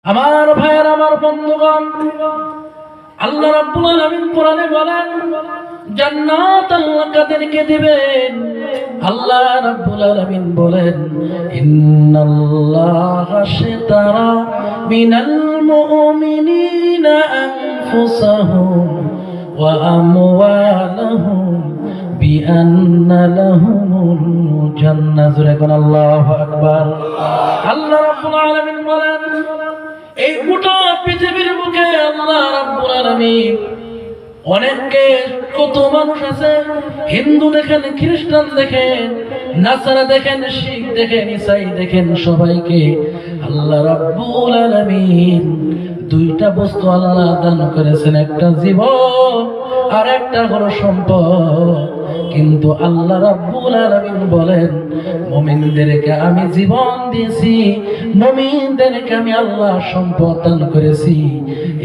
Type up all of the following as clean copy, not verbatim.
আমার ভাইয়ের, আমার বন্ধুগণ, আল্লাহ রাব্বুল আলামিন কোরআনে বলেন জান্নাত আল্লাহ কাদেরকে দিবেন। আল্লাহ রাব্বুল আলামিন বলেন ইন্নাল্লাহা আশতারা মিনাল মুমিনিনা আনফুসাহুম ওয়া আমওয়ালাহুম বিআন্না লাহুমুল জান্নাহ। আল্লাহু আকবার। আল্লাহ রাব্বুল আলামিন বলেন এই গোটা পৃথিবীর বুকে আল্লাহ রাব্বুল আলামিন অনেককে, কত মানুষ আছে, হিন্দু দেখেন, খ্রিস্টান দেখেন, নাসারা দেখেন, শিখ দেখেন, ঈসাই দেখেন, সবাইকে আল্লাহ রাব্বুল আলামিন দুইটা বস্তু আল্লাহ দান করেছেন, একটা জীবন আর একটা হলো সম্পদ। কিন্তু আল্লাহ রাব্বুল আলামিন বলেন মুমিনদেরকে আমি জীবন দিয়েছি, মুমিনদেরকে আমি আল্লাহ সম্পদ দান করেছি।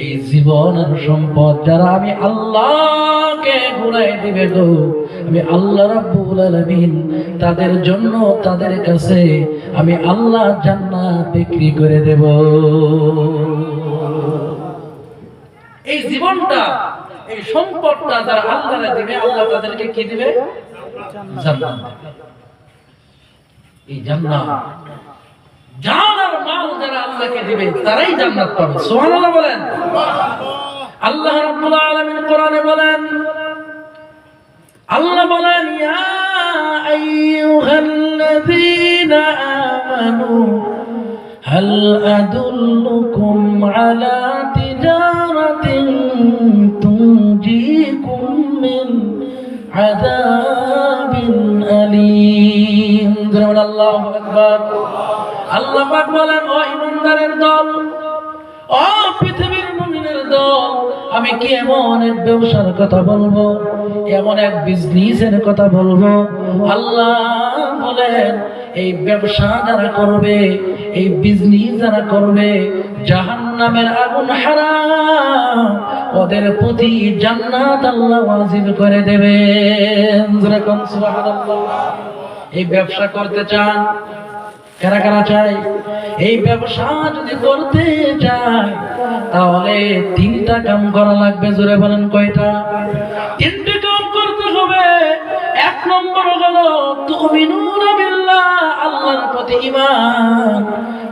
এই জীবন আর সম্পদ যারা আমি আল্লাহকে ঘুরাই দিবে গো, আমি আল্লাহ রাব্বুল আলামিন তাদের জন্য, তাদের কাছে আমি আল্লাহ জান্নাত বিক্রি করে দেব। এই জীবনটা, এই সম্পদটা যারা আল্লাহরে দিবে, আল্লাহ তাদেরকে কি দিবে? জান্নাত। এই জান্নাত, জান আর মাল যারা আল্লাহকে দিবে তারাই জান্নাত পাবে। সুবহানাল্লাহ বলেন। আল্লাহ রাব্বুল আলামিন কোরআনে বলেন, আল্লাহ বলেন ইয়া আইয়ুহাল্লাযীনা আমানু হাল আদুল্লুকুম আলা তিজারাতিন তুনজিকুম মিন আযাবিন আলীম। আল্লাহু আকবার। আল্লাহ পাক বলেন ও ঈমানদারের দল, ও পৃথিবীর মুমিনের দল, আমি কি এমন এক ব্যবসার কথা বলবো, এমন এক বিজনেসের কথা বলবো। আল্লাহ বলেন এই ব্যবসা যারা করবে, এই বিজনেস যারা করবে, জাহান্নামের আগুন হারাম, ওদের প্রতি জান্নাত আল্লাহ ওয়াজিব করে দেবেন। যেরকম সুবহানাল্লাহ। এই ব্যবসা করতে চান? কারা কারা চাই? এই ব্যবসা যদি করতে চায় তাহলে তিনটা কাম করা লাগবে। জোরে বলেন কয়টা? তিনটা কাম করতে হবে। এক নম্বর হলো তুমিনুনা বিল্লাহ, আল্লাহর প্রতি ঈমান,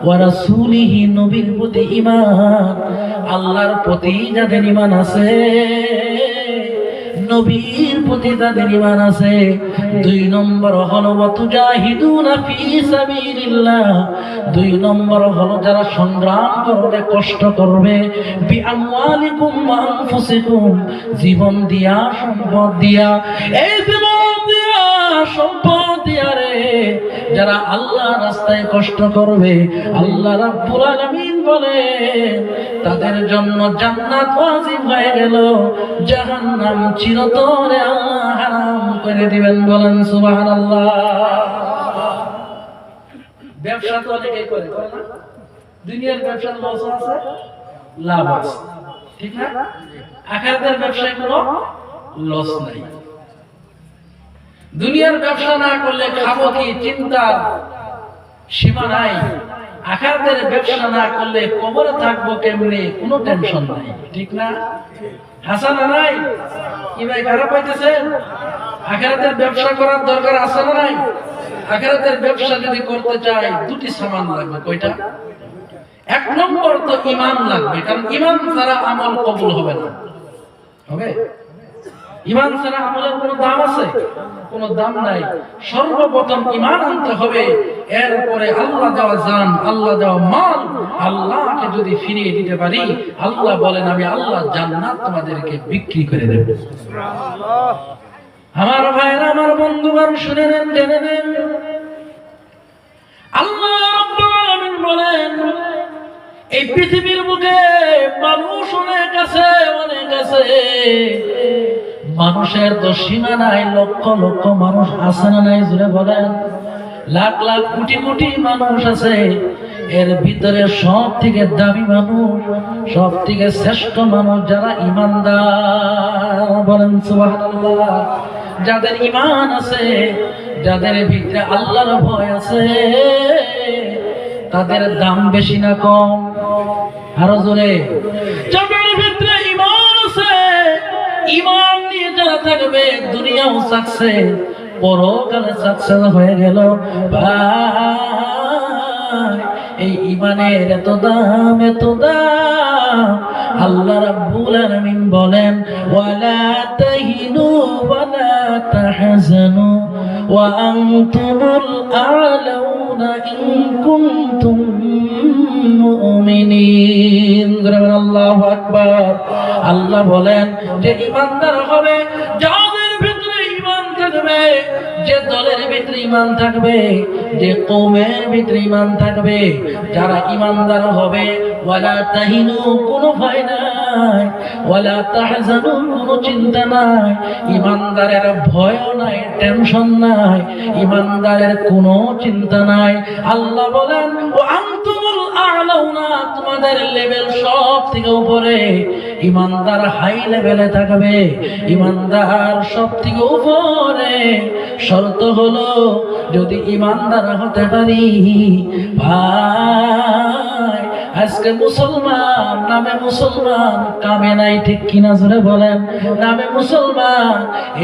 ওয়া রাসূলিহি, নবীর প্রতি ঈমান। আল্লাহর প্রতি যাদের ঈমান আছে, নবীর প্রতি তাদের ঈমান আছে। দুই নম্বর হলো ওয়াতুজাহিদুনা ফি সাবিলিল্লাহ, দুই নম্বর হলো যারা সংগ্রাম করবে, কষ্ট করবে, বিআমওয়ালিকুম ওয়া আনফুসিকুম, জীবন দিয়া, সম্পদ দিয়া। এই জীবন দিয়া, সম্পদ দিয়া রে যারা আল্লাহ রাস্তায় কষ্ট করবে, আল্লাহ রাব্বুল আলামিন বলে তাদের জন্য জান্নাত ওয়াজিব হয়ে গেল, জাহান্নাম চিরতরে আল্লাহ হারাম করে দিবেন। বলেন সুবহানাল্লাহ। ব্যবসা তো অনেকে করে না? দুনিয়ার ব্যবসার লস আছে, লাভ আছে, ঠিক না? আখিরাতের ব্যবসায় কোনো লস নাই। দুনিয়ার ব্যবসা না করলে খাবো কি, চিন্তার সীমা নাই। আখিরাতের ব্যবসা না করলে কবরে থাকবো কেমনে, কোনো টেনশন নাই, ঠিক না? হাসান নাই? কি ভাই খারাপ পাইতেছেন? আখিরাতের ব্যবসা করার দরকার আছে না নাই? আখিরাতের ব্যবসা যদি করতে চাই দুটি সামান লাগবে। কয়টা? এক নম্বর তো ঈমান লাগবে, কারণ ঈমান ছাড়া আমল কবুল হবে না। হবে? ঈমান ছাড়া আমলের কোনো দাম আছে? কোনো দাম নাই। সর্বপ্রথম ঈমান আনতে হবে, এরপরে আল্লাহ দেওয়া জান, আল্লাহ দেওয়া মাল, আল্লাহকে যদি ফিরিয়ে দিতে পারি, আল্লাহ বলেন আমি আল্লাহ জান্নাত তোমাদেরকে বিক্রি করে দেব। সুবহানাল্লাহ। আমার ভাইরা, আমার বন্ধুগণ, শুনে নেন, জেনে নেন, আল্লাহ রাব্বুল আলামিন বলেন এই পৃথিবীর বুকে মানুষ অনেক আছে, অনেক আছে। মানুষের তো সীমা নাই, লক্ষ লক্ষ মানুষ আছে না নাই? জুড়ে বলেন। লাখ লাখ কোটি কোটি মানুষ আছে। এর ভিতরে সব থেকে দামি মানুষ, সব থেকে শ্রেষ্ঠ মানুষ যারা ঈমানদার। বলেন সুবহানাল্লাহ। যাদের ঈমান আছে, যাদের ভিতরে আল্লাহর ভয় আছে, তাদের দাম বেশি না কম? আরো জোরে। যাদের ভিতরে ঈমান আছে, ঈমান নিয়ে যারা থাকবে দুনিয়াও সাকসেস, পরকালে সাকসেস হয়ে গেল। ভাই এই ঈমানের এত দাম, এত দাম। আল্লাহ রাব্বুল আলামিন বলেন ওয়ালা তাহিনু ওয়ালা তাহজানু ওয়া আনতুমুল আ'লাউনা ইন কুনতুম মুমিনিন। আল্লাহু আকবার। আল্লাহ বলেন যে ঈমানদার হবে যাদের ভিতরে ঈমান থাকবে, যে দলের ভিতরে ঈমান থাকবে, যে কওমের ভিতরে ঈমান থাকবে, যারা ঈমানদার হবে ওয়ালা তাহিনু, কোনো ভয় নাই, ওয়ালা তাহজানু, কোনো চিন্তা নাই। ঈমানদারের ভয়ও নাই, টেনশন নাই, ঈমানদারের কোনো চিন্তা নাই। আল্লাহ বলেন ওয়া আনতুমুল আ'লাউনা, তোমাদের লেভেল সব থেকে উপরে। ঈমানদার হাই লেভেলে থাকবে, ঈমানদার সব থেকে উপরে। শর্ত হলো যদি ঈমানদার হতে পারি। ভাই আজকে মুসলমান, নামে মুসলমান, কামে নাই, ঠিক কিনা জোরে বলেন? নামে মুসলমান,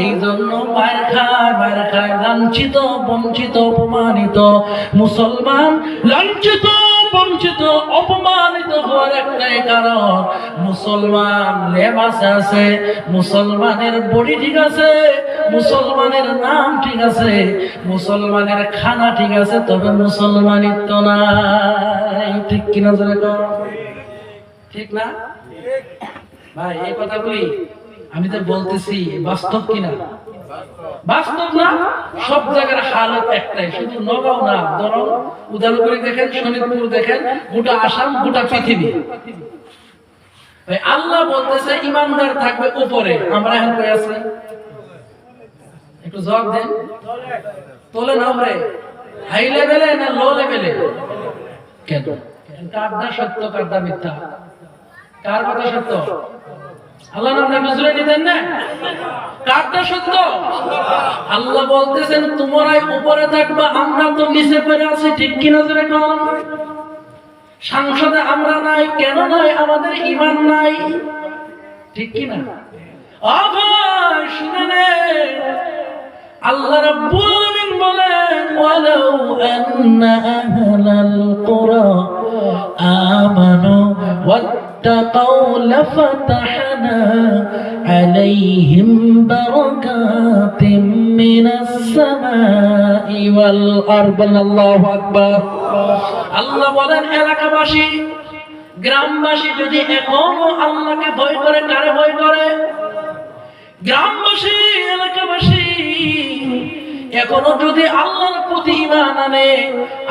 এই জন্য মায়ের খায়, লাঞ্ছিত, বঞ্চিত, অপমানিত। মুসলমান লাঞ্ছিত, বঞ্চিত, অপমানিত হওয়ার একটাই কারণ, মুসলমান লেবাসে আছে, মুসলমানের বডি ঠিক আছে, মুসলমানের নাম ঠিক আছে, মুসলমানের খানা ঠিক আছে, তবে মুসলমানিত্ব নাই। ঠিক কিনা জোরে কর? ঠিক না ভাই? এই কথাগুলি আমি তো বলতেছি, বাস্তব কিনা? বাস্তব না? সব জায়গার হালত একটাই, শুধু নগাঁও না, বরং উদালগুড়ি দেখেন, শোনিতপুর দেখেন, গোটা আসাম, গোটা পৃথিবী। আল্লাহ বলতেছে ঈমানদার থাকবে উপরে। আমরা এখন কই আছি? একটু জবাব দেন। তোলে না উপরে? হাই লেভেলে না লো লেভেলে? কেন? কারটা সত্য, কারটা মিথ্যা? কার কথা সত্য? আল্লাহ নাম নজরে নিতেন না? কারটা সত্য? আল্লাহ বলতেছেন তোমরাই উপরে থাকবা, আমরা তো নিচে পড়ে আছি। ঠিক কি নজরে কোন? সংসদে আমরা নাই, কেন নাই? আমাদের ঈমান নাই। ঠিক কি না? ভাই শুনে আল্লাহ রাব্বুল আলামিন বলেন ওয়ালাউ আন্না আহলাল কুরা আমানু ওয়াত্তাকাউ লাফাতাহনা আলাইহিম বারাকাতিম মিনাস সামাই ওয়াল আরদ। আল্লাহু আকবার। আল্লাহ বলেন এলাকাবাসী, গ্রামবাসী যদি এখনো আল্লাহকে ভয় করে, কারে ভয় করে? গ্রামবাসী, এলাকাবাসী এখনো যদি আল্লাহর প্রতি ঈমান আনে,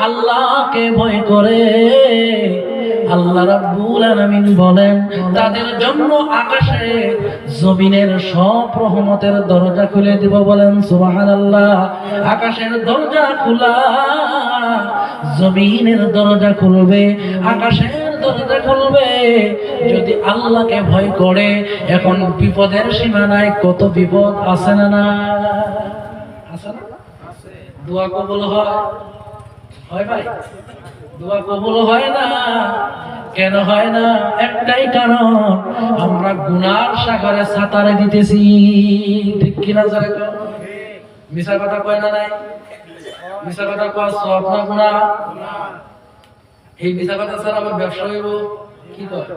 আল্লাহকে ভয় করে, আল্লাহ রাব্বুল আলামিন বলেন তাদের জন্য আকাশে জমিনের সব রহমতের দরজা খুলে দিব। বলেন সুবহানাল্লাহ। আকাশের দরজা খোলা, জমিনের দরজা খুলবে, আকাশের দরজা খুলবে যদি আল্লাহকে ভয় করে। এখন বিপদের সীমানায় কত বিপদ আছে না? না আছে না? দোয়া কবুল হয় ভাই? দোয়া কবুল হয় না। কেন হয় না? একটাই কারণ, আমরা গুনার সাগরে সাঁতারে দিতেছি। ঠিক কিনা জোরে কও? মিছা কথা কয় না? নাই মিছা কথা কয় সব না গুনাহ? এই মিছা কথা ছাড়া আমার ব্যবসা হইব? কি কয়?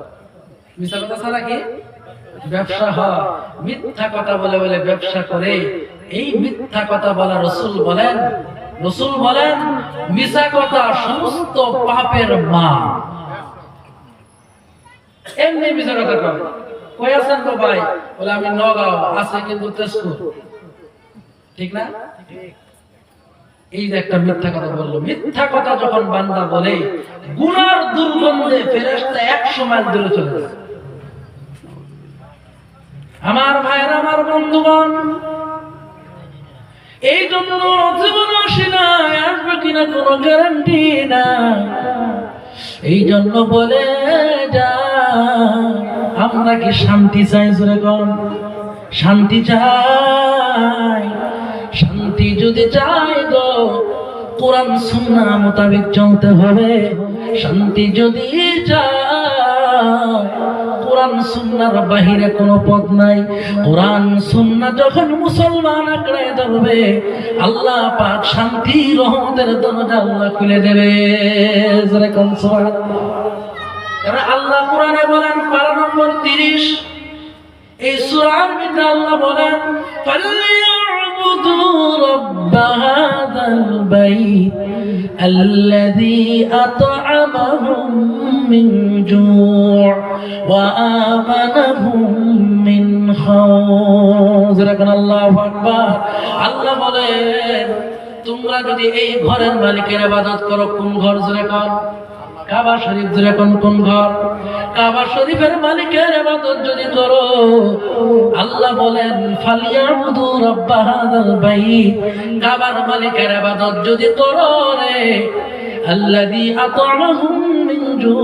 মিছা কথা ছাড়া কি ব্যবসা হয়? মিথ্যা কথা বলে বলে ব্যবসা করে। এই মিথ্যা কথা বলা রাসূল বলেন মিছা কথা সমস্ত পাপের মা। এমনি মিছা কথা কয়। কই আছেন তো ভাই? বলে আমি নগাঁও আছে, কিন্তু তেজপুর। ঠিক না? এই যে একটা মিথ্যা কথা বললো। মিথ্যা কথা যখন বান্দা বলে, গুনার দুর্গন্ধে ফেরেশতা 100 মাইল দূরে চলে যায়। আমার ভাইরা, আমার বন্ধুগণ, এই জন্য জীবন আসে না, আসবে কিনা কোনো গ্যারান্টি না। এই জন্য বলে যা, আমরা কি শান্তি চাই? জোরে কোন? শান্তি চাই। শান্তি যদি চাই গো, কোরআন সুন্নাহ মোতাবেক চলতে হবে। শান্তি যদি চায় কোরআন সুন্নাহর বাহিরে কোনো পথ নাই। কোরআন সুন্নাহ যখন মুসলমান আঁকড়ে ধরবে আল্লাহ পাক শান্তি রহমতের দরজা আল্লাহ খুলে দেবে। যেরকম সুবহানাল্লাহ। এবার আল্লাহ কোরআনে বলেন পারা নম্বর 30 এই সূরার মধ্যে আল্লাহ বলেন ফালইয়াবুদু রাব্ব হাযাল বাইত আল্লাযী আত'আমাহুম মিন জু' ওয়া আমানাহুম মিন খাউফ। যেরকম আল্লাহু আকবার। আল্লাহ বলেন তোমরা যদি এই ঘরের মালিকের ইবাদত করো, কোন ঘর? যেরকম কাবা শরীফ। যেরকম কোন ঘর? কাবা শরীফের মালিকের ইবাদত যদি করো আল্লাহ বলেন ফালিয়াবুদু রাব্ব হাযাল বাইত, কাবার মালিকের ইবাদত যদি করো রে আল্লাযী আত'আমাহুম মিন জু',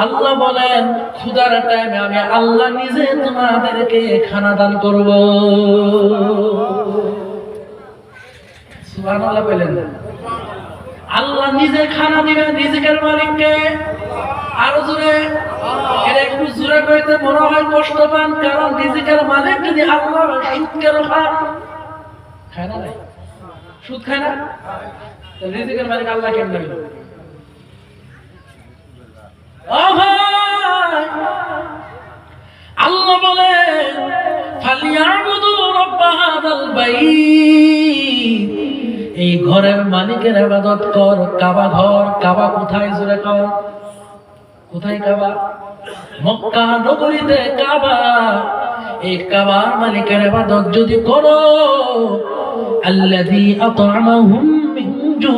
আল্লাহ বলেন ক্ষুধার টাইমে আমি আল্লাহ নিজে তোমাদেরকে খানা দান করব। সুবহানাল্লাহ বলেন। আল্লাহ নিজে খানা দিবেন রিজিকের মালিককে। আরো জোরে, এটা একটু জোরে কইতে মনে হয় কষ্ট পান, কারণ রিজিকের মালিক যদি আল্লাহ সুদ কেন খায়? খায় না? সুদ খায় না? রিজিকের মালিক আল্লাহ কেন হইল? আল্লাহ বলে ফালিয়াবুদু রাব্ব হাযাল বাইত, এই ঘরের মালিকের ইবাদত কর। কাবা ঘর। কাবা কোথায়? জোরে কর। কোথায় কাবা? মক্কা নগরীতে কাবা। এই কাবার মালিকের ইবাদত যদি করো আল্লাযী আত'আমাহুম মিন জু',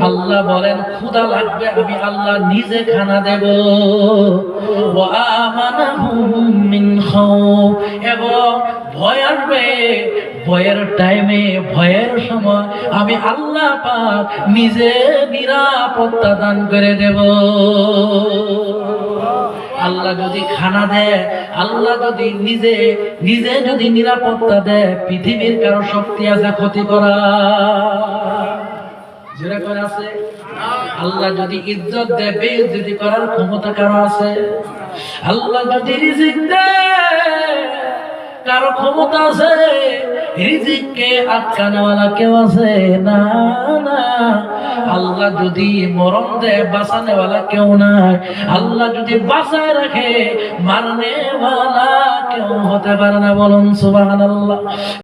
আল্লাহ বলেন ক্ষুধা লাগবে আমি আল্লাহ নিজে খানা দেব। ওয়া আমানাহুম মিন খাউফ, এবং ভয় আসবে, ভয়ের টাইমে ভয়ের সময় আমি আল্লাহ পাক নিজে নিরাপত্তা দান করে দেব। আল্লাহ যদি খানা দেয়, আল্লাহ যদি নিজে নিজে যদি নিরাপত্তা দেয়, পৃথিবীর কারো শক্তি আছে ক্ষতি করা? যেরকম আছে। আল্লাহ যদি ইজ্জত দেয়, বেইজ্জতি করার ক্ষমতা কারো আছে? আল্লাহ যদি রিজিক দেয়, কারো ক্ষমতা আছে রিজিককে আটকানোওয়ালা কেউ আছে? না না। আল্লাহ যদি মরণ দেয়, বাঁচানোওয়ালা কেউ নাই। আল্লাহ যদি বাঁচায় রাখে, মারনেওয়ালা কেউ হতে পারে না। বলুন সুবহানাল্লাহ।